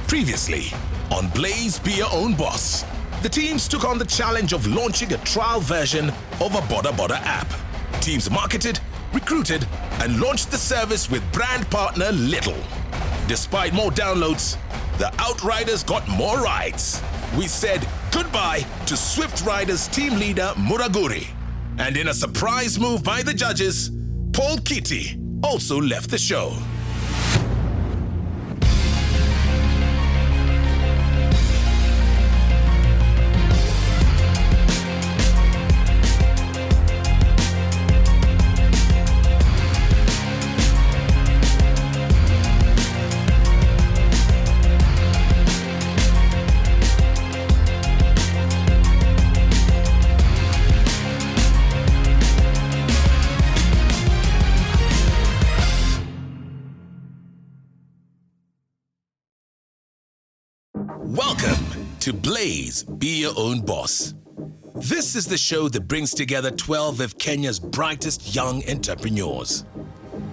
Previously, on Blaze Be Your Own Boss, the teams took on the challenge of launching a trial version of a Boda Boda app. Teams marketed, recruited, and launched the service with brand partner Little. Despite more downloads, the Outriders got more rides. We said goodbye to Swift Riders team leader Muraguri. And in a surprise move by the judges, Paul Kitty also left the show. Welcome to Blaze Be Your Own Boss. This is the show that brings together 12 of Kenya's brightest young entrepreneurs.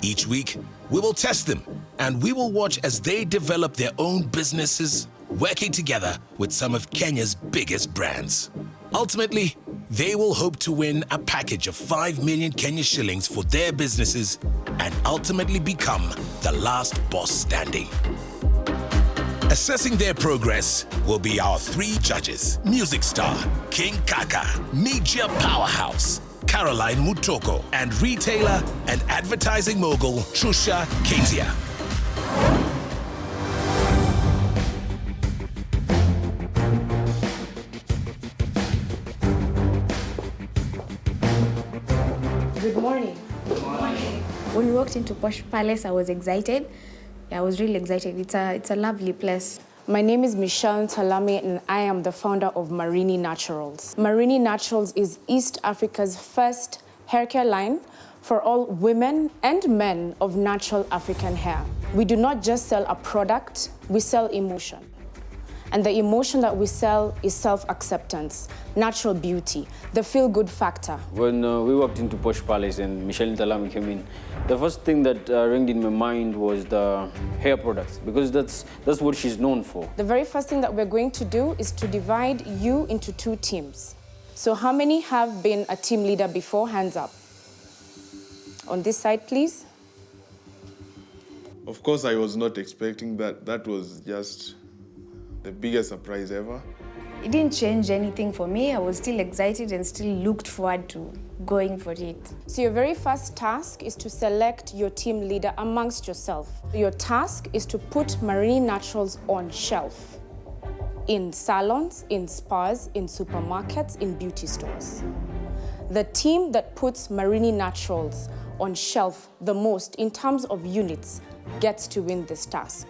Each week, we will test them and we will watch as they develop their own businesses, working together with some of Kenya's biggest brands. Ultimately, they will hope to win a package of 5 million Kenya shillings for their businesses and ultimately become the last boss standing. Assessing their progress will be our 3 judges: music star King Kaka, media powerhouse Caroline Mutoko, and retailer and advertising mogul Trusha Katia. Good morning. Good morning. When we walked into Posh Palace, I was excited. I was really excited. It's a lovely place. My name is Michelle Talami and I am the founder of Marini Naturals. Marini Naturals is East Africa's first hair care line for all women and men of natural African hair. We do not just sell a product, we sell emotion. And the emotion that we sell is self-acceptance, natural beauty, the feel-good factor. When we walked into Posh Palace and Michelle Talami came in, the first thing that rang in my mind was the hair products, because that's what she's known for. The very first thing that we're going to do is to divide you into 2 teams. So how many have been a team leader before? Hands up. On this side, please. Of course, I was not expecting that. That was just the biggest surprise ever. It didn't change anything for me. I was still excited and still looked forward to going for it. So your very first task is to select your team leader amongst yourself. Your task is to put Marini Naturals on shelf in salons, in spas, in supermarkets, in beauty stores. The team that puts Marini Naturals on shelf the most in terms of units gets to win this task.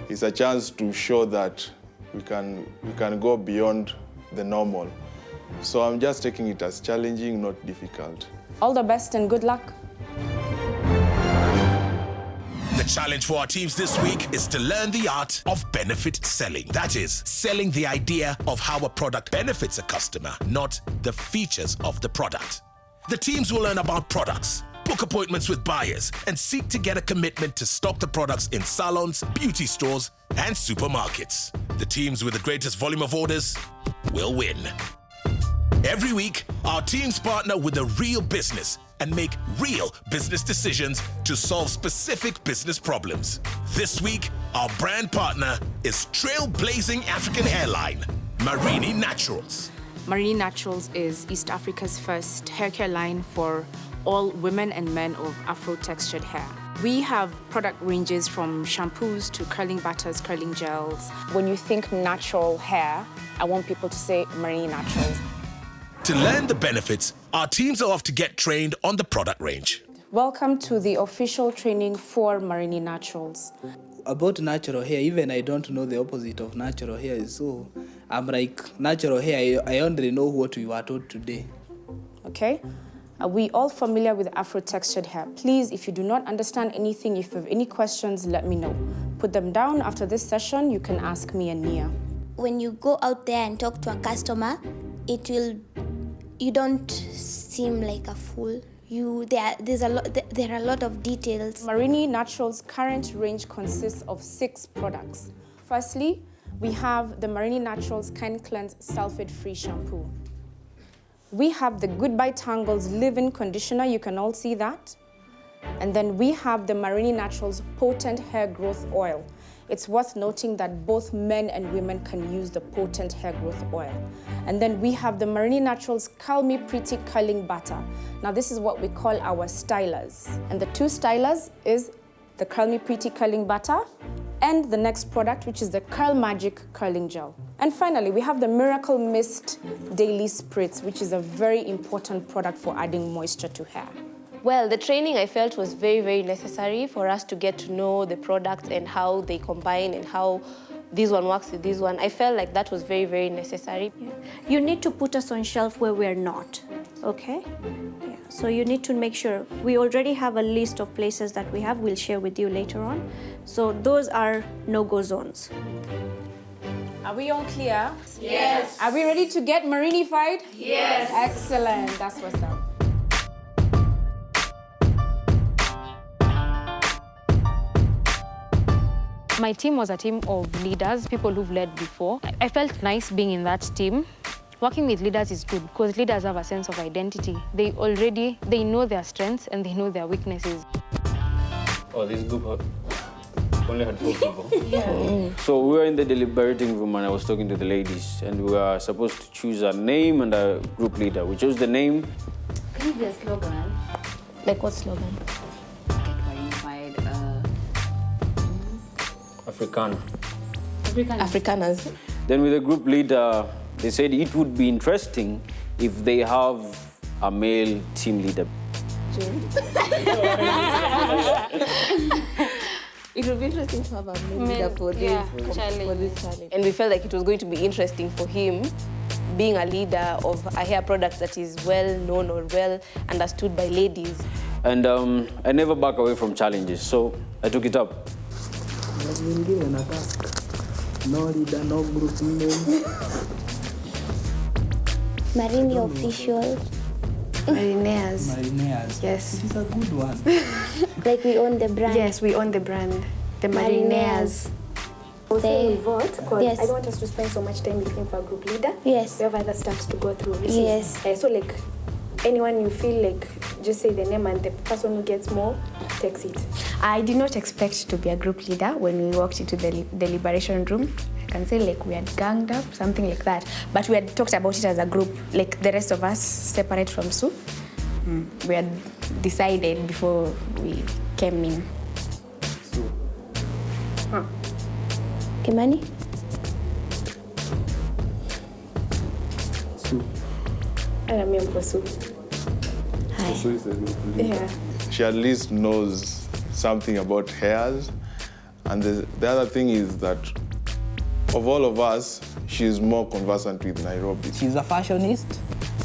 It's a chance to show that we can go beyond the normal. So I'm just taking it as challenging, not difficult. All the best and good luck. The challenge for our teams this week is to learn the art of benefit selling. That is, selling the idea of how a product benefits a customer, not the features of the product. The teams will learn about products, book appointments with buyers, and seek to get a commitment to stock the products in salons, beauty stores, and supermarkets. The teams with the greatest volume of orders will win. Every week, our teams partner with a real business and make real business decisions to solve specific business problems. This week, our brand partner is trailblazing African hairline, Marini Naturals. Marini Naturals is East Africa's first hair care line for all women and men of Afro-textured hair. We have product ranges from shampoos to curling butters, curling gels. When you think natural hair, I want people to say Marini Naturals. To learn the benefits, our teams are off to get trained on the product range. Welcome to the official training for Marini Naturals. About natural hair, even I don't know the opposite of natural hair, so I'm like, natural hair, I only know what we were taught today. Okay? Are we all familiar with Afro-textured hair? Please, if you do not understand anything, if you have any questions, let me know. Put them down. After this session, you can ask me and Nia. When you go out there and talk to a customer, you don't seem like a fool. There are a lot of details. Marini Naturals' current range consists of 6 products. Firstly, We have the Marini Naturals Kind Cleanse Sulfate-Free Shampoo. We have the Goodbye Tangles Leave-In Conditioner. You can all see that. And then we have the Marini Naturals Potent Hair Growth Oil. It's worth noting that both men and women can use the Potent Hair Growth Oil. And then we have the Marini Naturals Curl Me Pretty Curling Butter. Now this is what we call our stylers. And the two stylers is the Curl Me Pretty Curling Butter and the next product, which is the Curl Magic Curling Gel. And finally, we have the Miracle Mist Daily Spritz, which is a very important product for adding moisture to hair. Well, the training I felt was very, very necessary for us to get to know the products and how they combine and how this one works with this one. I felt like that was very, very necessary. Yeah. You need to put us on shelf where we're not, okay? Yeah. So you need to make sure. We already have a list of places that we have. We'll share with you later on. So those are no-go zones. Are we all clear? Yes. Are we ready to get Marini-fied? Yes. Excellent. That's what's up. My team was a team of leaders, people who've led before. I felt nice being in that team. Working with leaders is good because leaders have a sense of identity. They know their strengths and they know their weaknesses. Oh, this group only had 4 people. Yeah. So we were in the deliberating room and I was talking to the ladies and we were supposed to choose a name and a group leader. We chose the name. Can you be a slogan? Like what slogan? Africana. Afrikaners. Then with the group leader, they said it would be interesting if they have a male team leader. It would be interesting to have a male leader for this challenge. And we felt like it was going to be interesting for him being a leader of a hair product that is well known or well understood by ladies. And I never back away from challenges, so I took it up. I've been given a task. No leader, no group name. Marini official. Marineas. Marineas. Yes. It is a good one. Like we own the brand. Yes, we own the brand. The Marineas. They- We vote because Yes. I don't want us to spend so much time looking for a group leader. Yes. We have other stuff to go through. You see? Yes. So like anyone you feel like, just say the name and the person who gets more takes it. I did not expect to be a group leader when we walked into the deliberation room. I can say like we had ganged up, something like that. But we had talked about it as a group, like the rest of us separate from Sue. We had decided before we came in. Kimani? Sue. I am for Sue. Hi. So is a group leader. Yeah. She at least knows something about hairs. And the other thing is that of all of us, she's more conversant with Nairobi. She's a fashionist.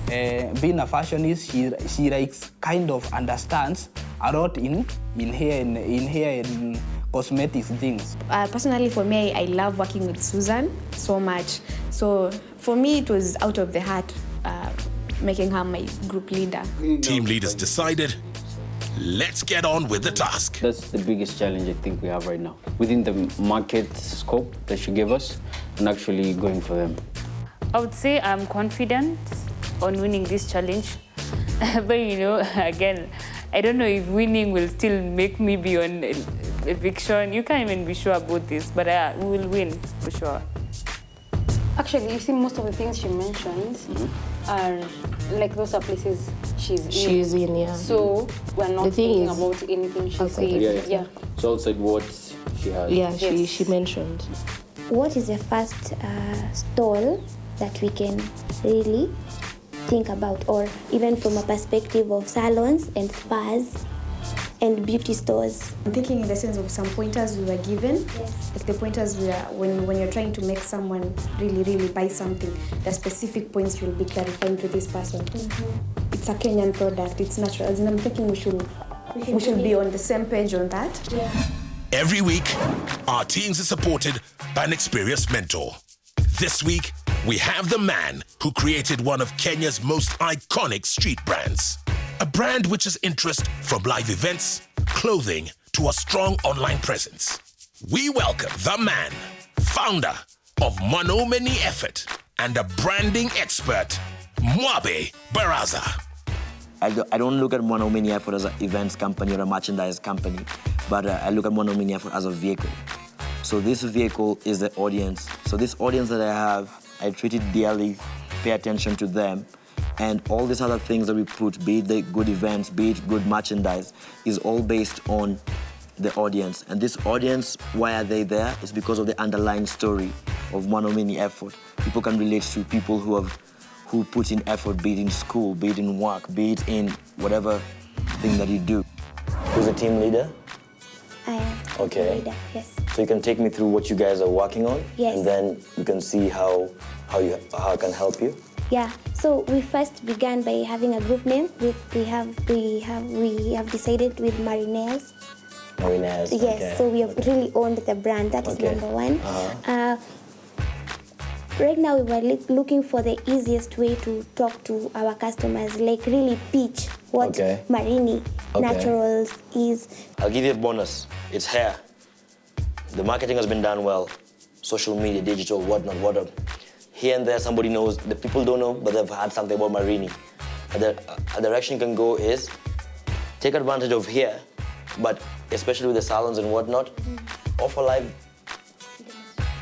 Being a fashionist, she likes kind of understands a lot in hair and cosmetics things. Personally, for me, I love working with Susan so much. So for me, it was out of the heart making her my group leader. Team leaders decided, let's get on with the task. That's the biggest challenge I think we have right now. Within the market scope that she gave us and actually going for them. I would say I'm confident on winning this challenge. But you know, again, I don't know if winning will still make me be on eviction. You can't even be sure about this, but we will win for sure. Actually, you see, most of the things she mentioned are like those are places she's in. Yeah. So we're not The thing talking is, about anything she outside. said. Yeah. So outside what she has. Yeah, Yes. she mentioned. What is the first stall that we can really think about, or even from a perspective of salons and spas and beauty stores? I'm thinking in the sense of some pointers we were given. Yes. Like the pointers we are, when you're trying to make someone really buy something, the specific points you'll be clarifying to this person. It's a Kenyan product, it's natural. And I'm thinking we should be on the same page on that. Yeah. Every week, our teams are supported by an experienced mentor. This week, we have the man who created one of Kenya's most iconic street brands. A brand which has interest from live events, clothing, to a strong online presence. We welcome the man, founder, of monomany effort and a branding expert, Mwabe Baraza. I don't look at monomany effort as an events company or a merchandise company, but I look at monomany effort as a vehicle. So this vehicle is the audience. So this audience that I have, I treat it dearly, pay attention to them, and all these other things that we put, be it the good events, be it good merchandise, is all based on the audience. And this audience, why are they there? It's because of the underlying story of monomany effort. People can relate to people who put in effort, be it in school, be it in work, be it in whatever thing that you do. Who's the team leader? I am. Okay. Leader, yes. So you can take me through what you guys are working on? Yes. And then you can see how I can help you? Yeah. So we first began by having a group name. We have decided with Mariners. Mariners. Yes. Okay. So we have really owned the brand. That is number one. Right now, we were looking for the easiest way to talk to our customers, like really pitch what Marini Naturals is. I'll give you a bonus. It's hair. The marketing has been done well. Social media, digital, whatnot. Here and there, somebody knows. The people don't know, but they've heard something about Marini. A direction you can go is take advantage of here, but especially with the salons and whatnot, offer live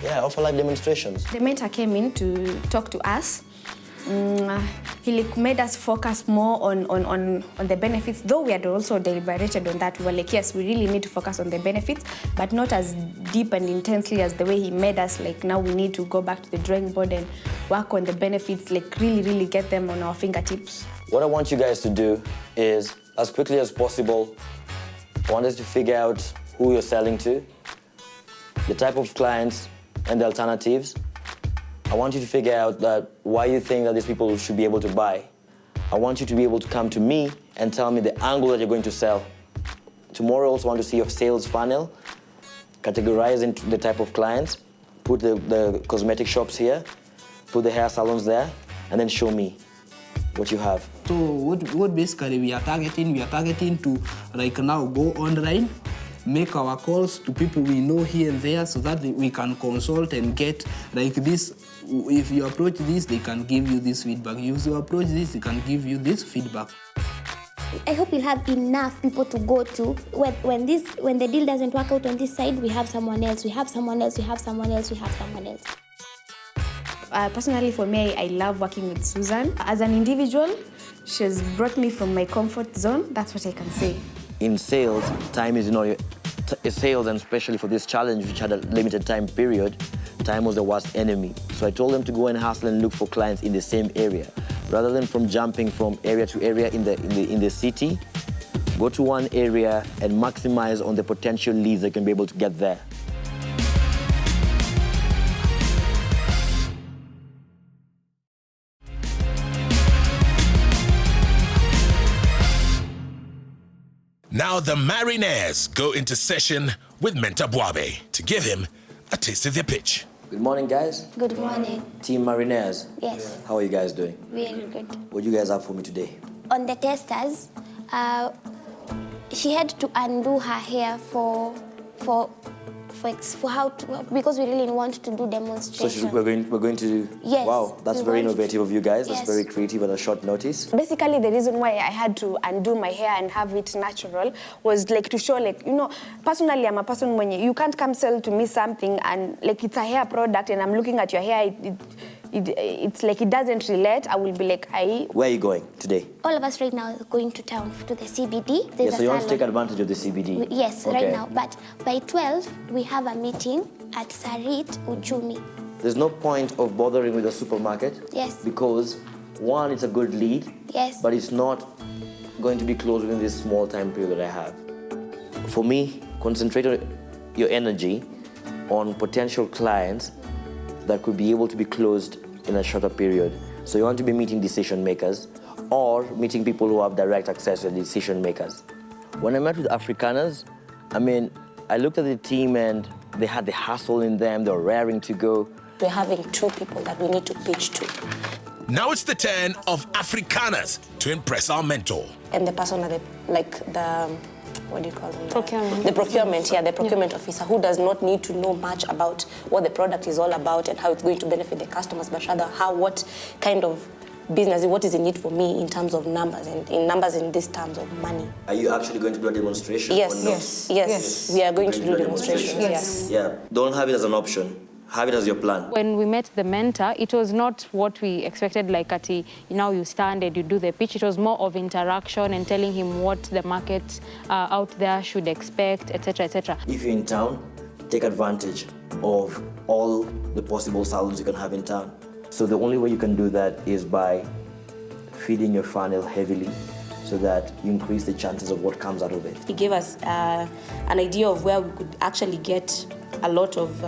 demonstrations. The mentor came in to talk to us. He made us focus more on the benefits, though we had also deliberated on that. We were like, yes, we really need to focus on the benefits, but not as deep and intensely as the way he made us. Like, now we need to go back to the drawing board and work on the benefits, like really get them on our fingertips. What I want you guys to do is, as quickly as possible, I want us to figure out who you're selling to, the type of clients, and the alternatives. I want you to figure out that why you think that these people should be able to buy. I want you to be able to come to me and tell me the angle that you're going to sell. Tomorrow I also want to see your sales funnel, categorize into the type of clients, put the cosmetic shops here, put the hair salons there, and then show me what you have. So what basically we are targeting to like now go online, make our calls to people we know here and there so that we can consult and get like this. If you approach this, they can give you this feedback. If you approach this, they can give you this feedback. I hope you'll have enough people to go to. When the deal doesn't work out on this side, we have someone else, we have someone else, we have someone else, we have someone else. Personally, for me, I love working with Susan. As an individual, she's brought me from my comfort zone. That's what I can say. In sales, time is, sales, and especially for this challenge, which had a limited time period, time was the worst enemy. So I told them to go and hustle and look for clients in the same area. Rather than from jumping from area to area in the city, go to one area and maximize on the potential leads that can be able to get there. Now the Mariners go into session with Mentor Bwabe to give him a taste of their pitch. Good morning, guys. Good morning. Team Mariners. Yes. How are you guys doing? Very good. What do you guys have for me today? On the testers, she had to undo her hair because we really want to do demonstration. So we're going to. Yes. Wow, that's very innovative of you guys. That's very creative at a short notice. Basically, the reason why I had to undo my hair and have it natural was like to show, like, personally, I'm a person when you can't come sell to me something and like it's a hair product and I'm looking at your hair, it's like it doesn't relate. I will be like, Where are you going today? All of us right now are going to town to the CBD. Yes, so you want to take advantage of the CBD? Yes, right now. But by 12, we have a meeting at Sarit Uchumi. There's no point of bothering with the supermarket. Yes. Because one, it's a good lead. Yes. But it's not going to be closed within this small time period that I have. For me, concentrate your energy on potential clients that could be able to be closed in a shorter period. So you want to be meeting decision makers or meeting people who have direct access to the decision makers. When I met with Afrikaners, I looked at the team and they had the hustle in them, they were raring to go. We're having two people that we need to pitch to. Now it's the turn of Afrikaners to impress our mentor. And the person at what do you call them? Procurement. The procurement, yeah, the procurement officer, who does not need to know much about what the product is all about and how it's going to benefit the customers, but rather what kind of business, what is in it for me in terms of numbers, and in this terms of money. Are you actually going to do a demonstration? Yes, yes. We are going to do demonstrations. Yes. Yeah, don't have it as an option. Have it as your plan. When we met the mentor, it was not what we expected, like now you stand and you do the pitch. It was more of interaction and telling him what the market out there should expect, etc., etc. If you're in town, take advantage of all the possible salons you can have in town. So the only way you can do that is by feeding your funnel heavily so that you increase the chances of what comes out of it. He gave us an idea of where we could actually get a lot of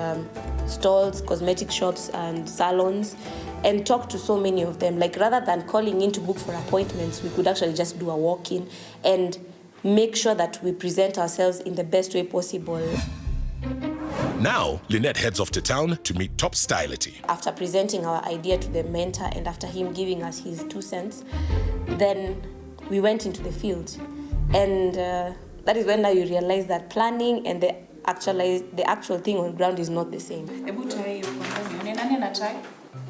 stalls, cosmetic shops and salons, and talk to so many of them. Like, rather than calling in to book for appointments, we could actually just do a walk-in and make sure that we present ourselves in the best way possible. Now, Lynette heads off to town to meet Top Stylity. After presenting our idea to the mentor and after him giving us his 2 cents, then we went into the field. And that is when now you realize that planning and the actual thing on ground is not the same.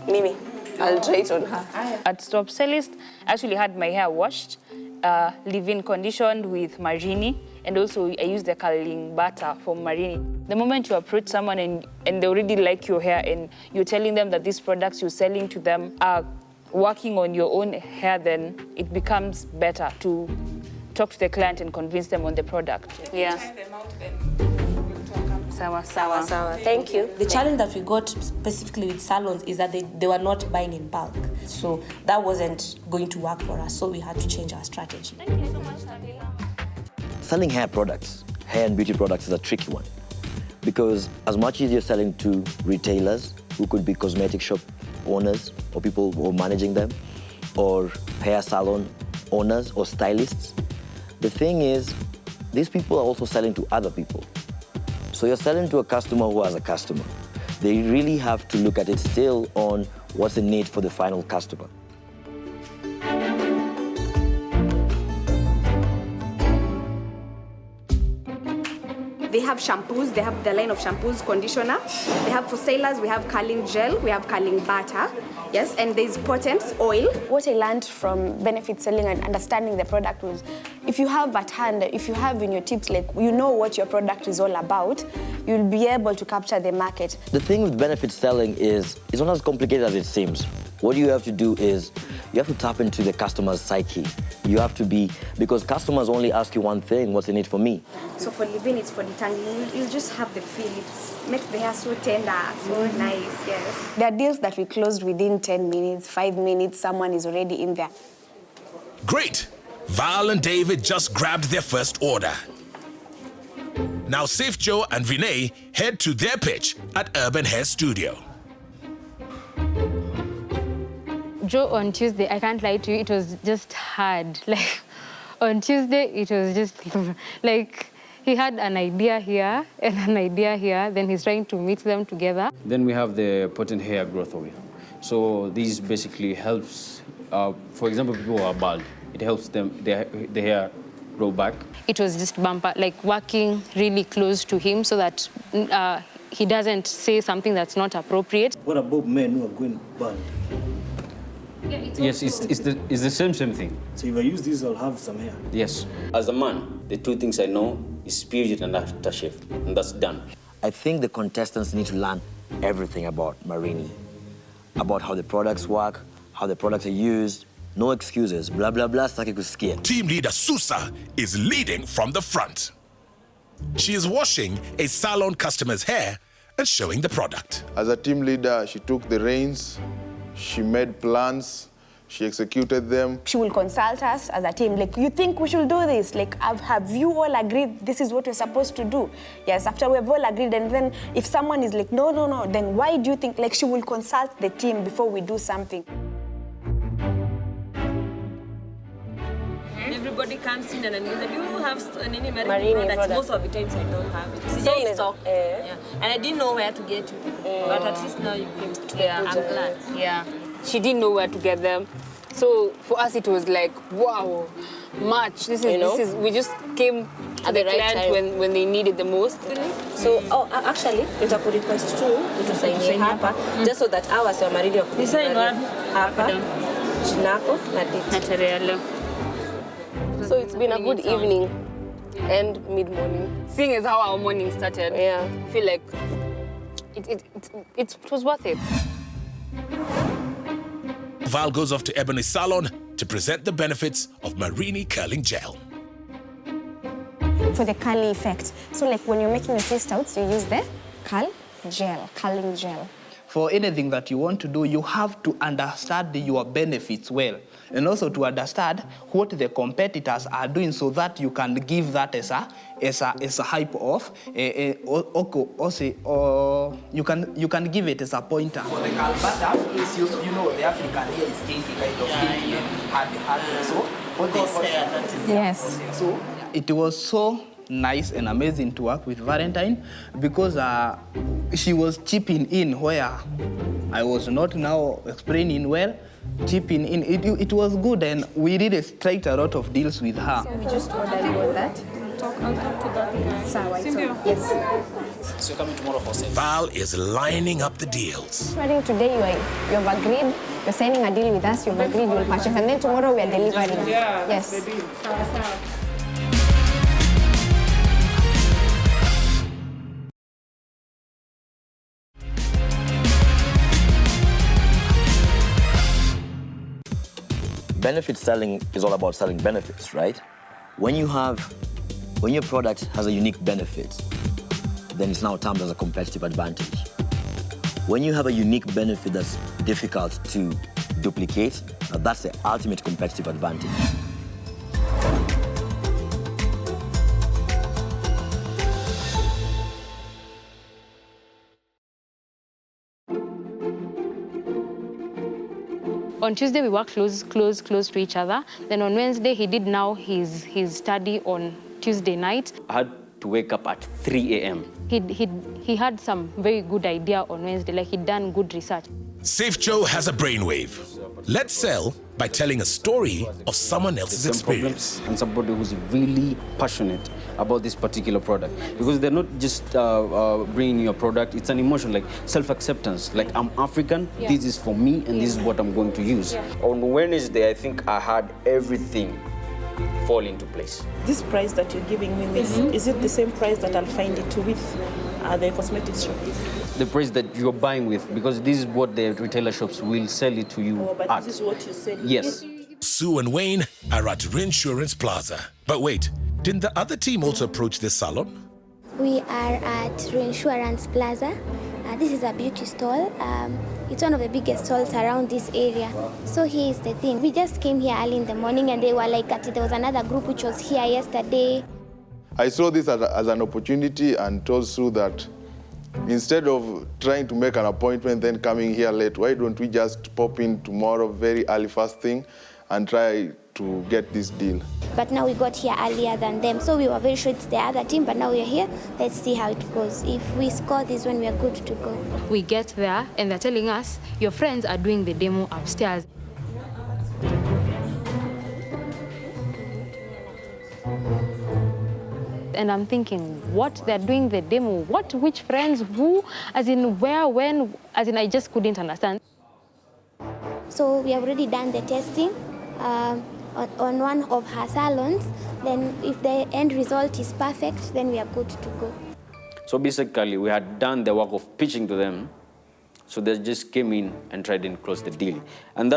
Mimi, I'll try it on her. At Top Stylist, I actually had my hair washed, leave-in conditioned with Marini, and also I used the curling butter from Marini. The moment you approach someone and they already like your hair and you're telling them that these products you're selling to them are working on your own hair, then it becomes better to talk to the client and convince them on the product. Yeah. Sawa. Thank you. The challenge that we got specifically with salons is that they were not buying in bulk. So that wasn't going to work for us, so we had to change our strategy. Thank you so much, Nabila. Selling hair products, hair and beauty products, is a tricky one because as much as you're selling to retailers who could be cosmetic shop owners or people who are managing them, or hair salon owners or stylists, the thing is these people are also selling to other people. So you're selling to a customer who has a customer. They really have to look at it still on what's the need for the final customer. They have shampoos, they have the line of shampoos, conditioner. They have for sailors, we have curling gel, we have curling butter. Yes, and there's potent oil. What I learned from benefit selling and understanding the product was, if you have at hand, if you have in your tips, like you know what your product is all about, you'll be able to capture the market. The thing with benefit selling is it's not as complicated as it seems. What you have to do is you have to tap into the customer's psyche. You have to be, because customers only ask you one thing, what's in it for me? So for leave-in, it's for the tongue. You'll just have the feel. It makes the hair so tender, so nice, yes. There are deals that we closed within 10 minutes, 5 minutes, someone is already in there. Great! Val and David just grabbed their first order. Now Safe Joe and Vinay head to their pitch at Urban Hair Studio. Joe, on Tuesday, I can't lie to you, it was just hard. Like, on Tuesday, it was just like, he had an idea here and an idea here, then he's trying to mix them together. Then we have the potent hair growth oil. So this basically helps, for example, people who are bald, it helps them, the hair grow back. It was just bumper, like working really close to him so that he doesn't say something that's not appropriate. What about men who are going bald? Yes, it's the same thing. So if I use this, I'll have some hair? Yes. As a man, the two things I know is spirit and aftershave, and that's done. I think the contestants need to learn everything about Marini, about how the products work, how the products are used. No excuses, blah, blah, blah, saki kusikia. Team leader Susa is leading from the front. She is washing a salon customer's hair and showing the product. As a team leader, she took the reins, she made plans, she executed them. She will consult us as a team, like, you think we should do this? Like, have you all agreed this is what we're supposed to do? Yes, after we've all agreed, and then if someone is like, no, then why do you think, like, she will consult the team before we do something. Everybody comes in and do you have any Marini products? Most of the times I don't have it. CJ stock. Yeah. And I didn't know where to get to. But at least now you came to I'm glad. Yeah. She didn't know where to get them. So for us it was like, wow, much. This is we just came at the right time when they need it the most. So actually nitakurequest tu utusaidie hapa just so that hours ya Marini wa Design hapa jinako na date. So it's been a good evening and mid-morning. Seeing as how our morning started, yeah, I feel like it was worth it. Val goes off to Ebony's salon to present the benefits of Marini curling gel. For the curly effect. So like when you're making your twist outs, you use the curling gel. For anything that you want to do, you have to understand your benefits well, and also to understand what the competitors are doing, so that you can give that as a hype of, or you can give it as a pointer. For the curl butter is used, the African hair is kinky, kind of kinky, hard. So what they yes. So it was so nice and amazing to work with Valentine, because she was chipping in where I was not now explaining well, chipping in. It was good, and we really strike a lot of deals with her. So we just ordered about that. I'll talk to that. Yes. So you're coming tomorrow for sale? Val is lining up the deals. Starting today, you have agreed, you're signing a deal with us, you've agreed you'll purchase, and then tomorrow we are delivering. Yeah, yes. Benefit selling is all about selling benefits, right? When your product has a unique benefit, then it's now termed as a competitive advantage. When you have a unique benefit that's difficult to duplicate, that's the ultimate competitive advantage. On Tuesday, we worked close to each other. Then on Wednesday, he did now his study on Tuesday night. I had to wake up at 3 a.m. He had some very good idea on Wednesday, like he'd done good research. Safe Joe has a brainwave. Let's sell by telling a story of someone else's experience. And somebody who's really passionate about this particular product. Because they're not just bringing you a product, it's an emotion, like self-acceptance. Like, I'm African, this is for me, and this is what I'm going to use. On Wednesday, I think I had everything fall into place. This price that you're giving me with, is it the same price that I'll find it with the cosmetics shop? The price that you're buying with, because this is what the retailer shops will sell it to you but at. This is what you said. Yes. Sue and Wayne are at Reinsurance Plaza. But wait, didn't the other team also approach this salon? We are at Reinsurance Plaza. This is a beauty stall. It's one of the biggest stalls around this area. So here's the thing. We just came here early in the morning, and they were like, there was another group which was here yesterday. I saw this as an opportunity and told Sue that instead of trying to make an appointment then coming here late, why don't we just pop in tomorrow very early first thing and try to get this deal. But now we got here earlier than them, so we were very sure it's the other team, but now we're here. Let's see how it goes. If we score this one, we are good to go. We get there and they're telling us, your friends are doing the demo upstairs. And I'm thinking, what? They're doing the demo. What? Which friends? Who? As in where? When? As in I just couldn't understand. So we have already done the testing on one of her salons. Then if the end result is perfect, then we are good to go. So basically, we had done the work of pitching to them. So they just came in and tried and close the deal. And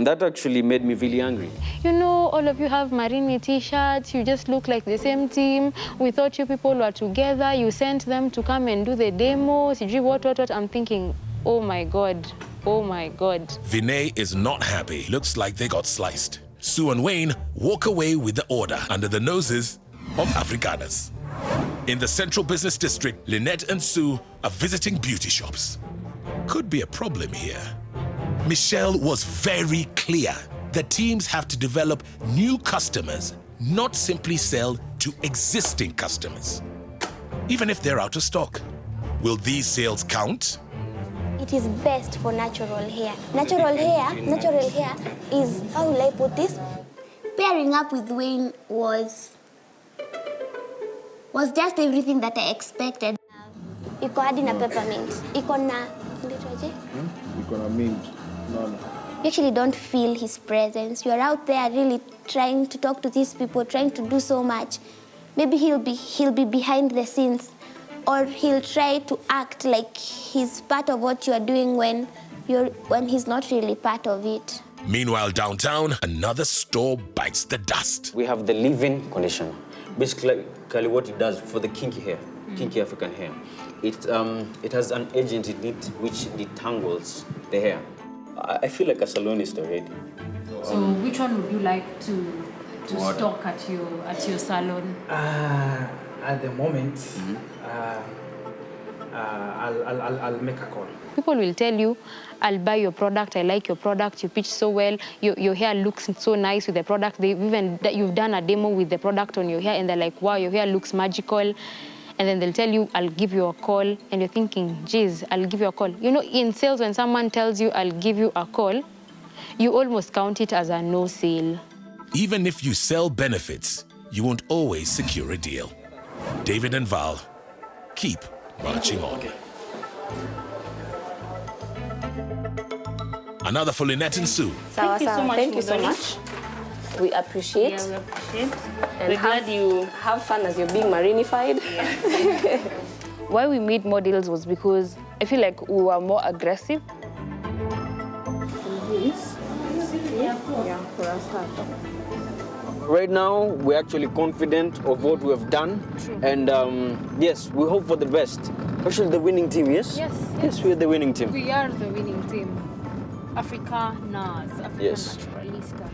that actually made me really angry. You know, all of you have Marini t-shirts. You just look like the same team. We thought you people were together. You sent them to come and do the demo. What. I'm thinking, oh my God. Oh my God. Vinay is not happy. Looks like they got sliced. Sue and Wayne walk away with the order under the noses of Afrikaners. In the Central Business District, Lynette and Sue are visiting beauty shops. Could be a problem here. Michelle was very clear. The teams have to develop new customers, not simply sell to existing customers, even if they're out of stock. Will these sales count? It is best for natural hair. Natural hair is, how will I put this? Pairing up with Wayne was was just everything that I expected. Iko hadi na peppermint. Iko na mint. No. You actually don't feel his presence. You're out there really trying to talk to these people, trying to do so much. Maybe he'll be behind the scenes, or he'll try to act like he's part of what you're doing when he's not really part of it. Meanwhile, downtown, another store bites the dust. We have the leave-in conditioner. Basically, what it does for the kinky hair, kinky African hair, it has an agent in it which detangles the hair. I feel like a salonist already. So which one would you like to stock at your salon? At the moment, I'll make a call. People will tell you, I'll buy your product, I like your product, you pitch so well, your hair looks so nice with the product. You've done a demo with the product on your hair and they're like, wow, your hair looks magical. And then they'll tell you, I'll give you a call. And you're thinking, geez, I'll give you a call. You know, in sales, when someone tells you, I'll give you a call, you almost count it as a no sale. Even if you sell benefits, you won't always secure a deal. David and Val, keep marching on. Another for Lynette and Sue. Thank you so much. Thank you so much. We appreciate. Yeah, we appreciate. And We're glad you have fun as you're being Marinified. Yeah. Why we made models was because I feel like we were more aggressive. Right now, we're actually confident of what we have done. True. And yes, we hope for the best. Actually, the winning team, yes? Yes, we're the winning team. We are the winning team. African Yes. Naturalistas.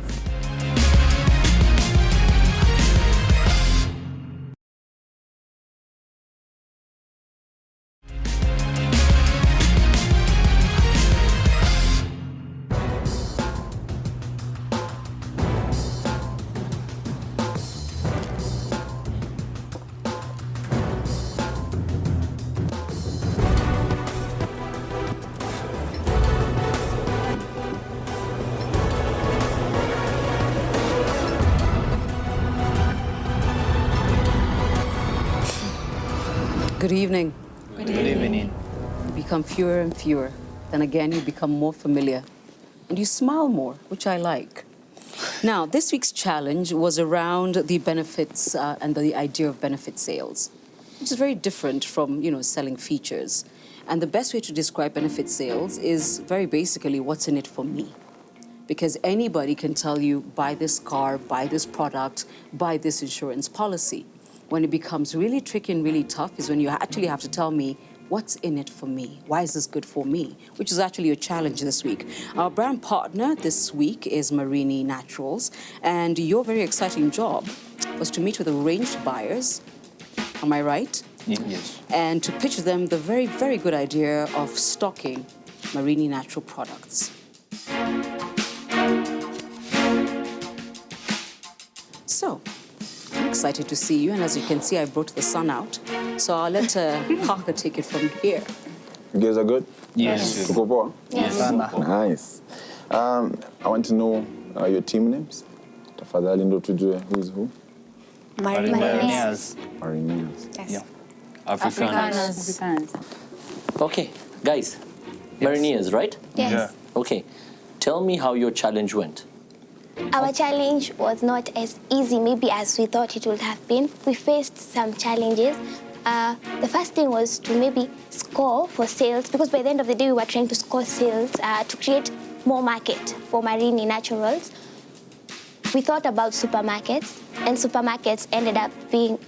Good evening. Good evening. You become fewer and fewer. Then again, you become more familiar. And you smile more, which I like. Now, this week's challenge was around the benefits and the idea of benefit sales, which is very different from, selling features. And the best way to describe benefit sales is very basically what's in it for me. Because anybody can tell you, buy this car, buy this product, buy this insurance policy. When it becomes really tricky and really tough is when you actually have to tell me, what's in it for me? Why is this good for me? Which is actually a challenge this week. Our brand partner this week is Marini Naturals, and your very exciting job was to meet with a range of buyers. Am I right? Yes. And to pitch them the very, very good idea of stocking Marini Natural products. So, I'm excited to see you, and as you can see, I brought the sun out. So I'll let Parker take it from here. You guys are good? Yes. Tuko poa? Yes. Nice. I want to know your team names. Tafadhali ndo tujue who's who. Mariniers. Mariniers. Yes. Yeah. Afrikaners. Okay, guys. Mariniers, right? Yes. Yeah. Okay. Tell me how your challenge went. Our challenge was not as easy maybe as we thought it would have been. We faced some challenges. The first thing was to maybe score for sales, because by the end of the day we were trying to score sales to create more market for Marini Naturals. We thought about supermarkets, and supermarkets ended up being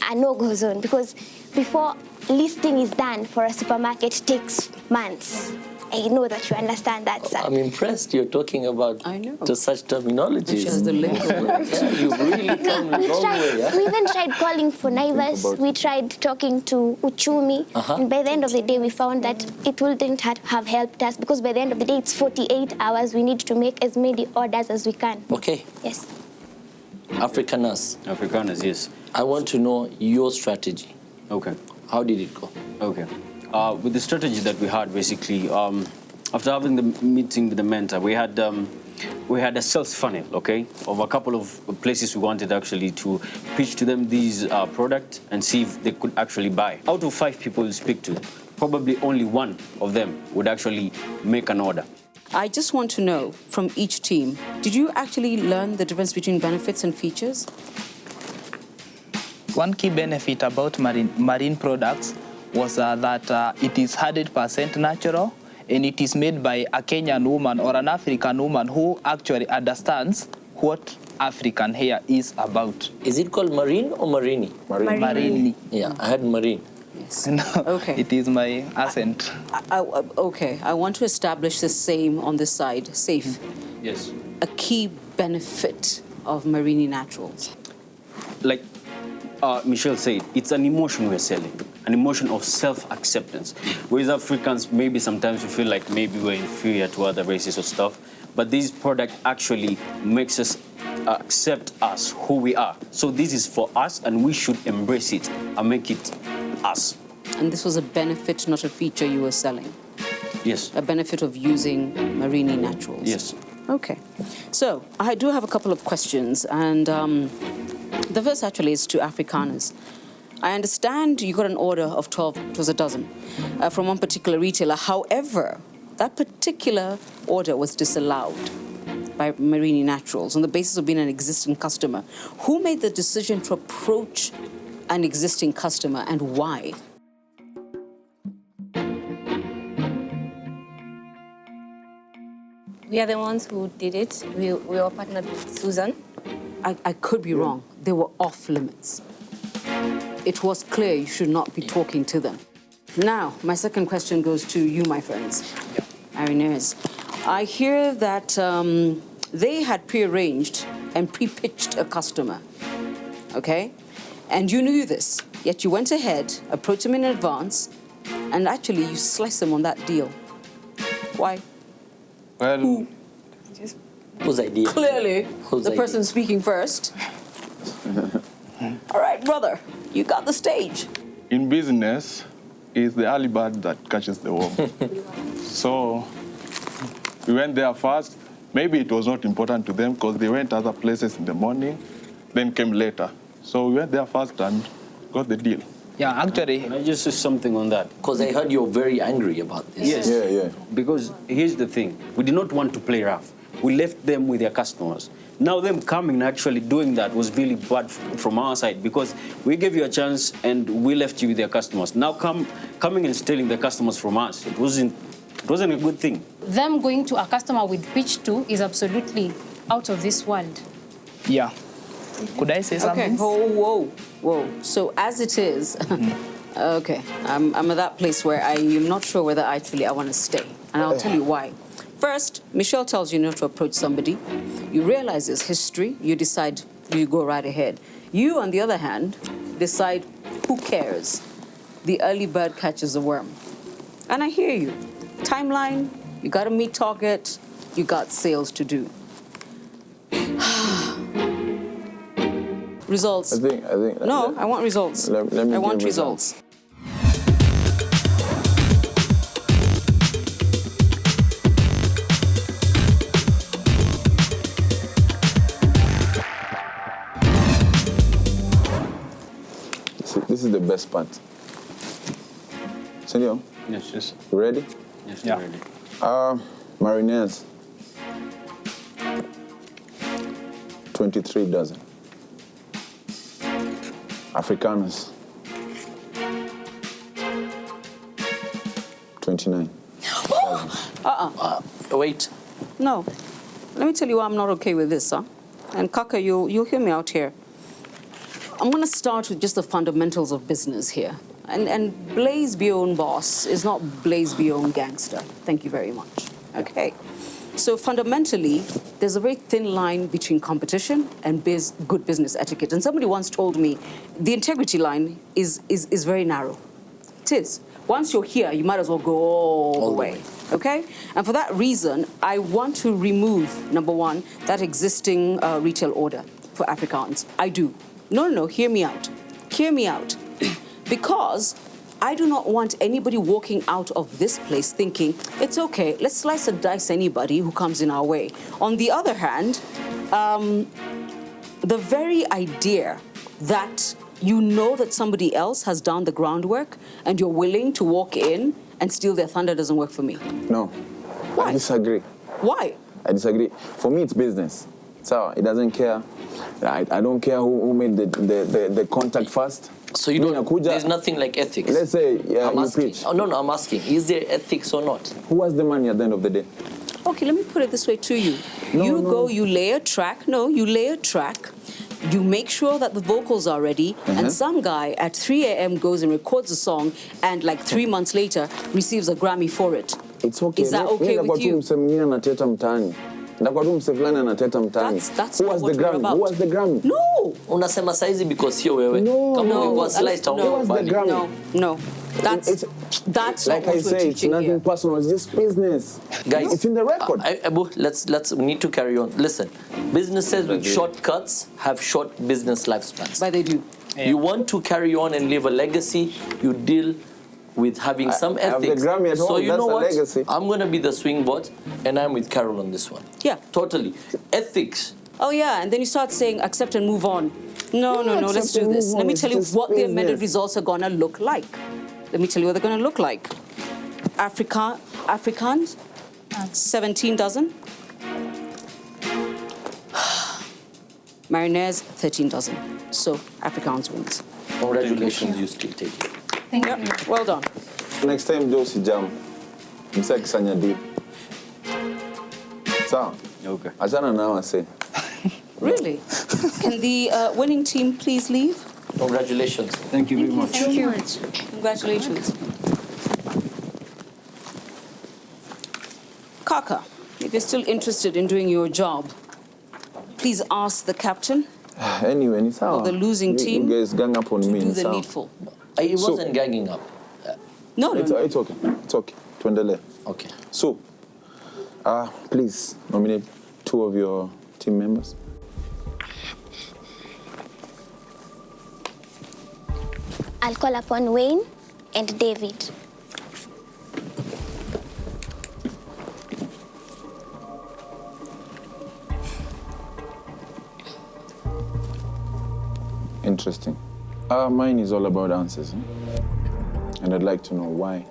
a no-go zone, because before listing is done for a supermarket, it takes months. I know that you understand that, sir. I'm impressed you're talking about to such terminologies. Which is the lingo word. You've really come a long way. Yeah? We even tried calling for Naivas. We tried talking to Uchumi. And by the end of the day, we found that it wouldn't have helped us, because by the end of the day, it's 48 hours. We need to make as many orders as we can. Okay. Yes. Afrikaners. Afrikaners, yes. I want to know your strategy. Okay. How did it go? Okay. With the strategy that we had, basically, after having the meeting with the mentor, we had we had a sales funnel, okay, of a couple of places we wanted actually to pitch to them these products and see if they could actually buy. Out of 5 people we speak to, probably only 1 of them would actually make an order. I just want to know from each team, did you actually learn the difference between benefits and features? One key benefit about marine products was that it is 100% natural, and it is made by a Kenyan woman or an African woman who actually understands what African hair is about. Is it called marine or marini? Marini. Yeah, I had marine. Yes. No, okay. It is my accent. Okay, I want to establish the same on this side. Safe. Yes. A key benefit of Marini Naturals. Like Michelle said, it's an emotion we're selling, an emotion of self-acceptance. We as Africans, maybe sometimes we feel like maybe we're inferior to other races or stuff, but this product actually makes us accept us, who we are. So this is for us, and we should embrace it and make it us. And this was a benefit, not a feature you were selling? Yes. A benefit of using Marini Naturals? Yes. Okay. So I do have a couple of questions, and the first actually is to Afrikaners. I understand you got an order of 12, it was a dozen, from one particular retailer. However, that particular order was disallowed by Marini Naturals on the basis of being an existing customer. Who made the decision to approach an existing customer, and why? We are the ones who did it. We were partnered with Susan. I could be wrong. They were off limits. It was clear you should not be talking to them. Now, my second question goes to you, my friends. Mariners. I hear that they had prearranged and pre-pitched a customer, okay? And you knew this, yet you went ahead, approached them in advance, and actually you sliced them on that deal. Why? Well, whose idea? Clearly, Whose the idea? person speaking first. All right, brother, you got the stage. in business, it's the early bird that catches the worm. So we went there first. Maybe it was not important to them because they went other places in the morning, then came later. So we went there first and got the deal. Yeah, actually. Can I just say something on that? Because I heard you're very angry about this. Yes. Yeah. Because here's the thing. We did not want to play rough. We left them with their customers. Now them coming and actually doing that was really bad from our side because we gave you a chance and we left you with their customers. Now coming and stealing the customers from us, it wasn't a good thing. Them going to a customer with pitch to is absolutely out of this world. Yeah. Could I say something? Okay, whoa. So as it is, okay, I'm at that place where I am not sure whether actually I want to stay. And I'll tell you why. First, Michelle tells you not to approach somebody. You realize there's history. You decide you go right ahead. You, on the other hand, decide who cares. The early bird catches the worm. And I hear you. Timeline, you got to meet target, you got sales to do. Results. I think. No, I want results. Let me I want give results. This is the best part. Senor? Yes. You ready? Yes, Yeah. ready. Mariners. 23 dozen. Afrikaners. 29. Wait. No. Let me tell you why I'm not okay with this, huh? And Kaka, you'll hear me out here. I'm going to start with just the fundamentals of business here. And Blaze be your own boss is not Blaze be your own gangster. Thank you very much. Okay. So fundamentally, there's a very thin line between competition and good business etiquette. And somebody once told me the integrity line is very narrow. It is. Once you're here, you might as well go all the way. Okay? And for that reason, I want to remove, number one, that existing retail order for Afrikaans. I do. No, hear me out. Hear me out. Because I do not want anybody walking out of this place thinking, it's okay, let's slice and dice anybody who comes in our way. On the other hand, the very idea that you know that somebody else has done the groundwork and you're willing to walk in and steal their thunder doesn't work for me. No. Why? I disagree. Why? I disagree. For me, it's business. So it doesn't care. I don't care who made the contact first. So you don't, there's nothing like ethics? Let's say I'm you asking. pitch. Oh, no, I'm asking. Is there ethics or not? Who has the money at the end of the day? Okay, let me put it this way to you. You lay a track. No, you lay a track. You make sure that the vocals are ready, and some guy at 3 a.m. goes and records a song, and like 3 months later receives a Grammy for it. It's okay. Is that okay with you? That's not what we're about. Who has the Grammy? No. Unasema saizi because you're wewe. No. That's like not I what say, we're it's teaching nothing here. personal. It's just business. Guys, it's in the record. We need to carry on. Listen, businesses with shortcuts have short business lifespans. But they do. You want to carry on and leave a legacy, you deal with having some ethics. I have the Grammy at home. So you That's know what? Legacy. I'm going to be the swing vote, and I'm with Carol on this one. Yeah. Totally. Ethics. Oh, yeah, and then you start saying accept and move on. No, let's do this. Let me tell you what the amended results are going to look like. Let me tell you what they're going to look like. Afrikaans, 17 dozen. Mariners, 13 dozen. So Afrikaans wins. Congratulations, you still take it. Thank you. Well done. Next time, Josie Jam. Msaki Sanya deal. So, okay. Achana now I say. Really? Can the winning team please leave? Congratulations. Thank you very much. Thank you so much. Congratulations. Kaka, if you're still interested in doing your job, please ask the captain anyway, it's of the losing team you guys gang up on me. Do the needful. He wasn't gagging up. No. It's okay. It's okay. Tuendele. Okay. So, please nominate 2 of your team members. I'll call upon Wayne and David. Interesting. Mine is all about answers. And I'd like to know why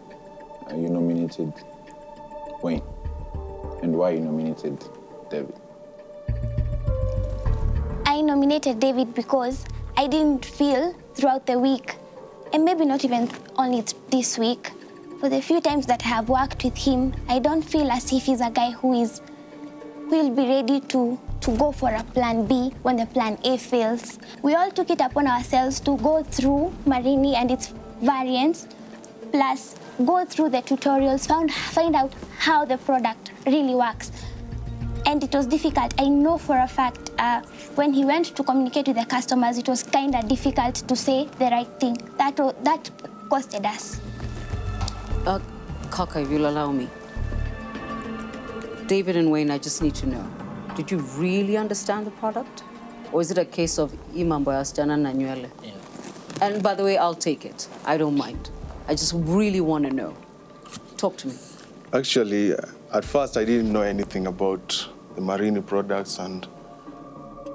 you nominated Wayne and why you nominated David. I nominated David because I didn't feel throughout the week, and maybe not even only this week, for the few times that I have worked with him, I don't feel as if he's a guy who will be ready to go for a plan B when the plan A fails. We all took it upon ourselves to go through Marini and its variants, plus go through the tutorials, find out how the product really works. And it was difficult. I know for a fact when he went to communicate with the customers, it was kind of difficult to say the right thing. That costed us. Kaka, if you'll allow me. David and Wayne, I just need to know. Did you really understand the product? Or is it a case of imambo ya wasichana na nywele? Yeah. And by the way, I'll take it. I don't mind. I just really want to know. Talk to me. Actually, at first I didn't know anything about the Marini products and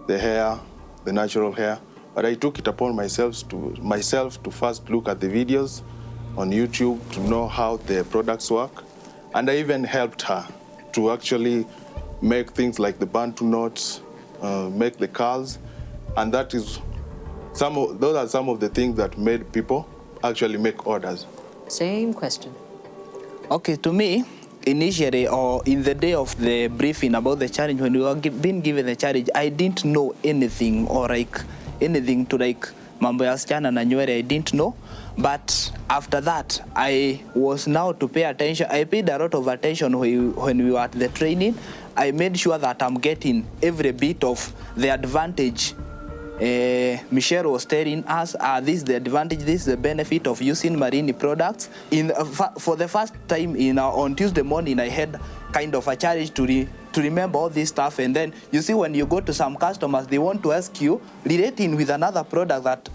the hair, the natural hair. But I took it upon myself to first look at the videos on YouTube to know how the products work. And I even helped her to actually make things like the bantu knots, make the curls, and those are some of the things that made people actually make orders. Same question. Okay, to me, initially or in the day of the briefing about the challenge, when we were being given the challenge, I didn't know anything or anything to mambo ya wasichana na nywele. I didn't know. But after that, I was now to pay attention. I paid a lot of attention when we were at the training. I made sure that I'm getting every bit of the advantage. Michelle was telling us, this is the advantage, this is the benefit of using Marini products. For the first time on Tuesday morning, I had kind of a challenge to remember all this stuff. And then, you see, when you go to some customers, they want to ask you, relating with another product that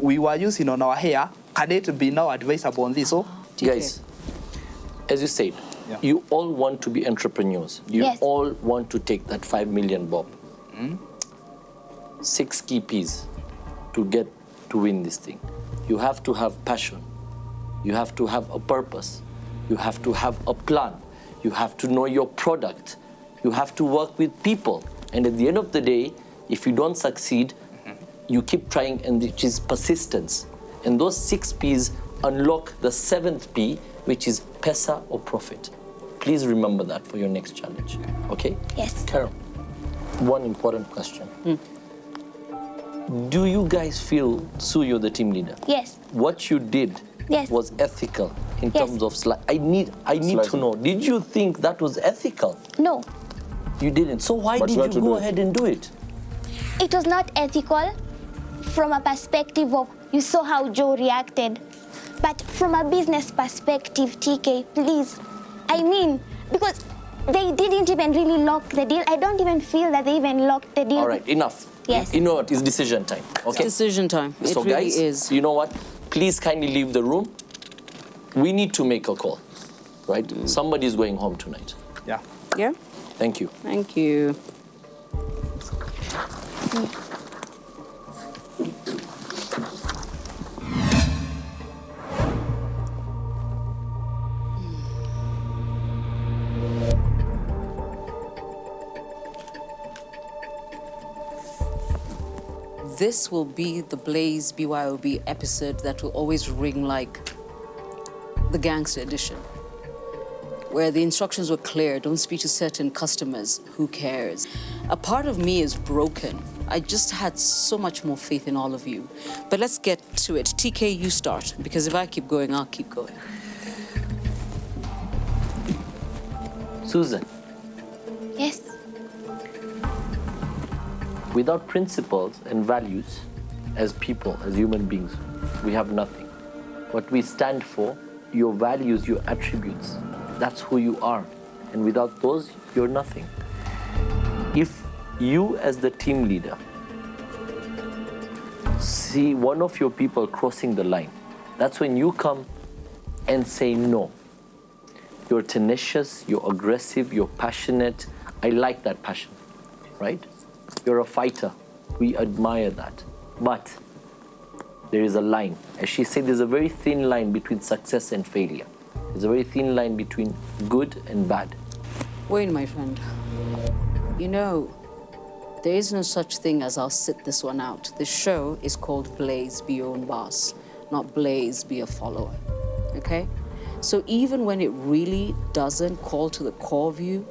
we were using on our hair, can it be now advisable on this? So, guys, as you said, you all want to be entrepreneurs. You all want to take that 5 million bob. 6 key P's to get to win this thing. You have to have passion. You have to have a purpose. You have to have a plan. You have to know your product. You have to work with people. And at the end of the day, if you don't succeed, you keep trying, and which is persistence. And those 6 P's unlock the 7th P, which is pesa or profit. Please remember that for your next challenge. Okay? Yes. Carol, one important question. Do you guys feel, Sue, you're the team leader? Yes. What you did was ethical in terms of I need to know. Did you think that was ethical? No. You didn't. So why did you go ahead and do it? It was not ethical from a perspective of you saw how Joe reacted. But from a business perspective, TK, please. I mean, because they didn't even really lock the deal. I don't even feel that they even locked the deal. All right, enough. Yes. You know what? It's decision time. Okay. It's decision time. So It really guys, is. you know what? Please kindly leave the room. We need to make a call, right? Somebody's going home tonight. Yeah. Yeah? Thank you. Thank you. This will be the Blaze BYOB episode that will always ring like the gangster edition, where the instructions were clear: don't speak to certain customers, who cares? A part of me is broken. I just had so much more faith in all of you. But let's get to it. TK, you start, because if I keep going, I'll keep going. Susan, Yes. without principles and values, as people, as human beings, we have nothing. What we stand for, your values, your attributes, that's who you are. And without those, you're nothing. If you, as the team leader, see one of your people crossing the line, that's when you come and say no. You're tenacious, you're aggressive, you're passionate. I like that passion, right? You're a fighter. We admire that. But there is a line. As she said, there's a very thin line between success and failure. There's a very thin line between good and bad. Wayne, my friend, you know, there is no such thing as I'll sit this one out. The show is called Blaze, Be Your Own Boss, not Blaze, Be a Follower, okay? So even when it really doesn't call to the core of you,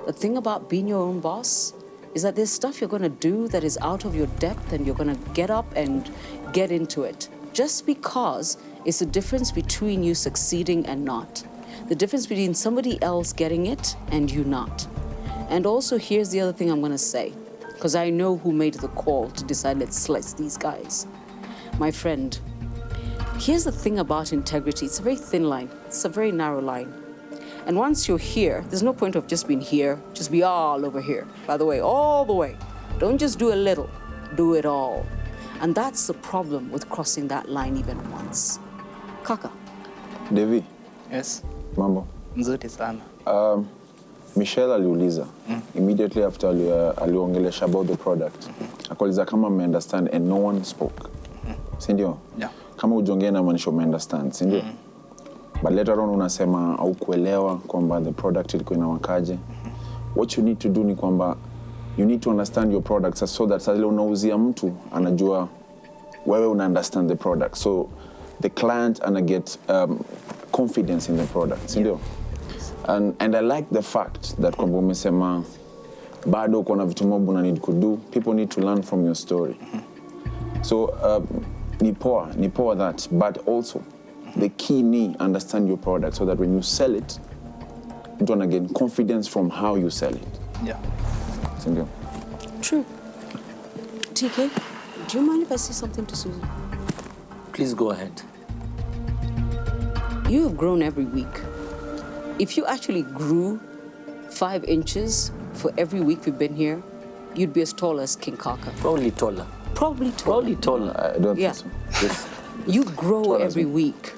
the thing about being your own boss is that there's stuff you're gonna do that is out of your depth, and you're gonna get up and get into it. Just because it's the difference between you succeeding and not. The difference between somebody else getting it and you not. And also, here's the other thing I'm gonna say, because I know who made the call to decide, let's slice these guys. My friend, here's the thing about integrity. It's a very thin line. It's a very narrow line. And once you're here, there's no point of just being here. Just be all over here. By the way, all the way. Don't just do a little. Do it all. And that's the problem with crossing that line even once. Kaka. Devi. Yes. Mambo. Nzuri sana. Michelle aliuliza immediately after aliongelesha about the product. Akauliza kama me understand, and no one spoke. Si ndio? Yeah. Kama ujongea na maanisha me understand, si ndio? But later on unasema au kuelewa kwamba the product ilikuwa inawakaje. What you need to do ni kwamba you need to understand your products so that sasa unauzia mtu anajua wewe una understand the product. So the client ana get confidence in the product, si ndio? And I like the fact that kwamba umesema bado kuna vitu mob una need to do. People need to learn from your story. So ni poa that, but also the key ni understand your product so that when you sell it, you don't gain confidence from how you sell it. Yeah. Single. True. TK, do you mind if I say something to Susan? Please go ahead. You have grown every week. If you actually grew 5 inches for every week we've been here, you'd be as tall as King Kaka. Probably taller. Probably taller. Probably taller. I don't Yeah. think so. Yes. You grow every week.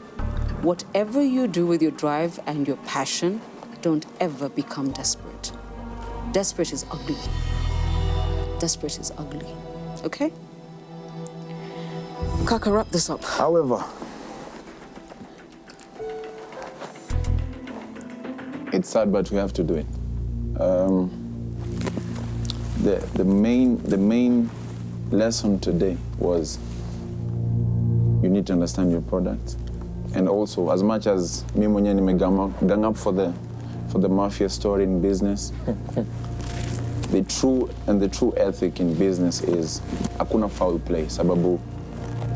Whatever you do with your drive and your passion, don't ever become desperate. Desperate is ugly. Desperate is ugly. Okay? Kaka, wrap this up. However, it's sad, but we have to do it. The main lesson today was you need to understand your product, and also, as much as me mwenyewe gang up for the mafia story in business, the true ethic in business is hakuna foul play. Sababu,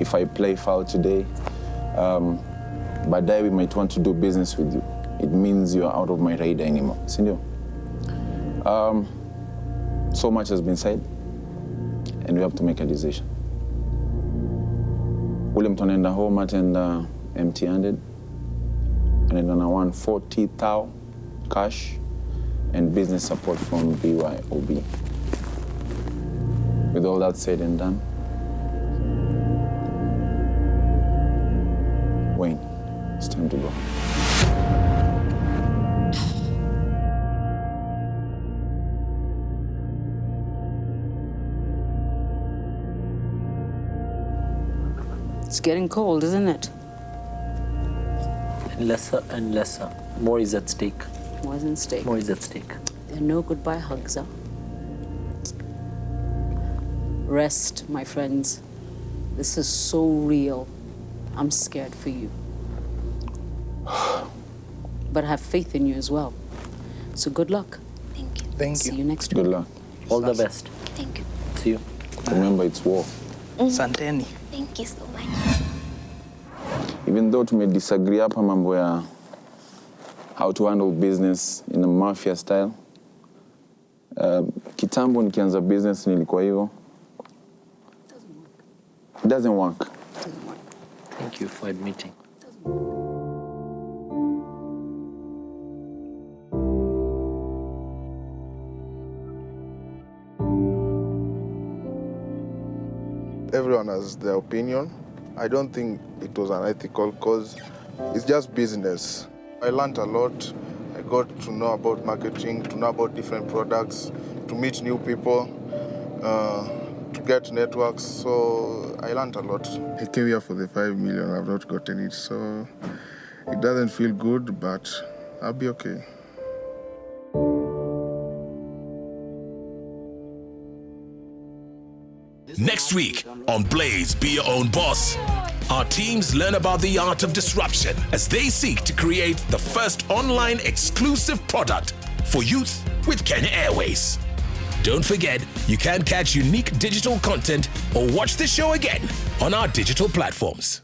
if I play foul today, baadaye we might want to do business with you. It means you are out of my radar anymore. Sindio? So much has been said, and we have to make a decision. Ule mtu anaenda home ataenda empty-handed, anaenda na 140,000 cash and business support from BYOB. With all that said and done, Wayne, it's time to go. It's getting cold, isn't it? Lesser and lesser. More is at stake. More is at stake. More is at stake. There are no goodbye hugs, huh? Rest, my friends. This is so real. I'm scared for you. But I have faith in you as well. So good luck. Thank you. Thank See you. you next week. Good luck. All the best. Thank you. See you. Remember, it's war. Santeni. Thank you so much. Even though tume disagree hapa mambo ya how to handle business in a mafia style, kitambo nikianza business nilikuwa hivyo. It doesn't work. Thank you for admitting. Everyone has their opinion. I don't think it was unethical because it's just business. I learned a lot. I got to know about marketing, to know about different products, to meet new people, to get networks. So I learned a lot. I came here for the 5 million. I've not gotten it. So it doesn't feel good, but I'll be okay. Next week on Blaze Be Your Own Boss, our teams learn about the art of disruption as they seek to create the first online exclusive product for youth with Kenya Airways. Don't forget, you can catch unique digital content or watch the show again on our digital platforms.